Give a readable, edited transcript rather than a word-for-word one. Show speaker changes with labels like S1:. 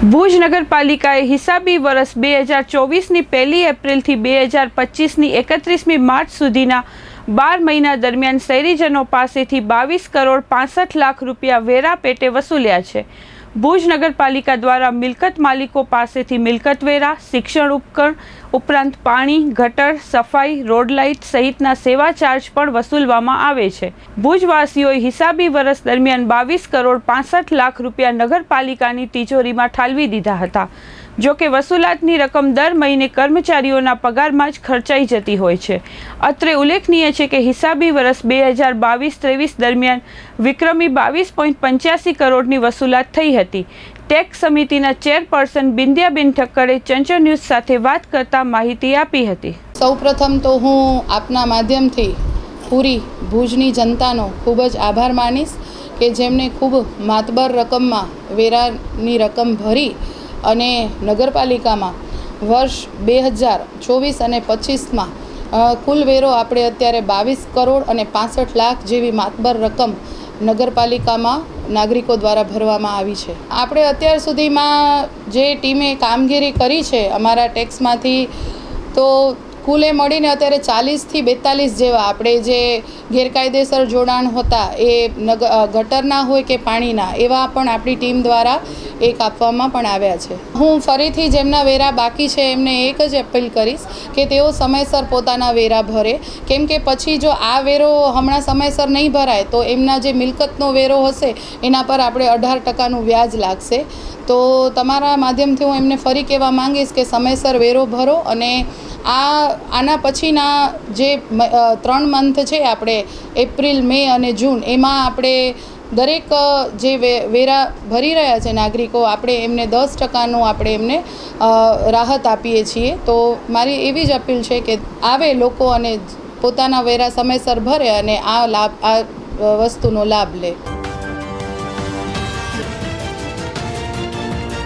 S1: ભુજ નગરપાલિકાએ હિસાબી વર્ષ 2024ની 1 એપ્રિલથી 2025ની 31મી માર્ચ સુધીના 12 મહિના દરમિયાન શહેરીજનો પાસેથી 22 કરોડ 65 લાખ રૂપિયા વેરા પેટે વસૂલ્યા છે। ભુજ નગરપાલિકા દ્વારા મિલકત માલિકો પાસેથી મિલકત વેરા, શિક્ષણ ઉપકરણ ઉપરાંત પાણી, ગટર, સફાઈ, રોડ લાઇટ સહિતના સેવા ચાર્જ પણ વસૂલવામાં આવે છે। ભુજવાસીઓએ હિસાબી વર્ષ દરમિયાન 22 કરોડ 65 લાખ રૂપિયા નગરપાલિકાની તિજોરીમાં ઠાલવી દીધા હતા। જો કે વસૂલાતની રકમ દર મહિને કર્મચારીઓના પગારમાં જ ખર્ચાઈ જતી હોય છે। અત્રે ઉલ્લેખનીય છે કે હિસાબી વર્ષ 2022-23 દરમિયાન વિક્રમી 22.85 કરોડની વસૂલાત થઈ હતી। ટેક્સ સમિતિના ચેરપર્સન બિંદ્યાબેન ઠક્કરે ચંચળ ન્યૂઝ સાથે વાત કરતા માહિતી આપી હતી।
S2: સૌપ્રથમ તો હું આપના માધ્યમથી પૂરી ભુજની જનતાનો ખૂબ જ આભાર માનીશ કે જેમણે ખૂબ માતબર રકમમાં વેરાની રકમ ભરી અને નગરપાલિકામાં વર્ષ 2024 અને 25માં કુલ વેરો આપણે અત્યારે 22 કરોડ અને 65 લાખ જેવી માતબર રકમ નગરપાલિકામાં નાગરિકો દ્વારા ભરવામાં આવી છે। આપણે અત્યાર સુધીમાં જે ટીમે કામગીરી કરી છે અમારા ટેક્સમાંથી તો કુલે મળીને અત્યારે 40થી 42 જેવા આપણે જે ગેરકાયદેસર જોડાણ હતા એ ગટરના હોય કે પાણીના એવા પણ આપણી ટીમ દ્વારા એ કાપવામાં પણ આવ્યા છે। હું ફરીથી જેમના વેરા બાકી છે એમને એક જ અપીલ કરીશ કે તેઓ સમયસર પોતાના વેરા ભરે, કેમ કે પછી જો આ વેરો હમણાં સમયસર નહીં ભરાય તો એમના જે મિલકતનો વેરો હશે એના પર આપણે 18% વ્યાજ લાગશે। તો તમારા માધ્યમથી હું એમને ફરી કહેવા માંગીશ કે સમયસર વેરો ભરો અને આના પછીના જે 3 મંથ છે આપણે એપ્રિલ, મે અને જૂન એમાં આપણે દરેક જે વેરા ભરી રહ્યા છે નાગરિકો આપણે એમને 10%નું આપણે એમને રાહત આપીએ છીએ। તો મારી એવી જ અપીલ છે કે આવે લોકો અને પોતાના વેરા સમયસર ભરે અને આ વસ્તુનો લાભ લે।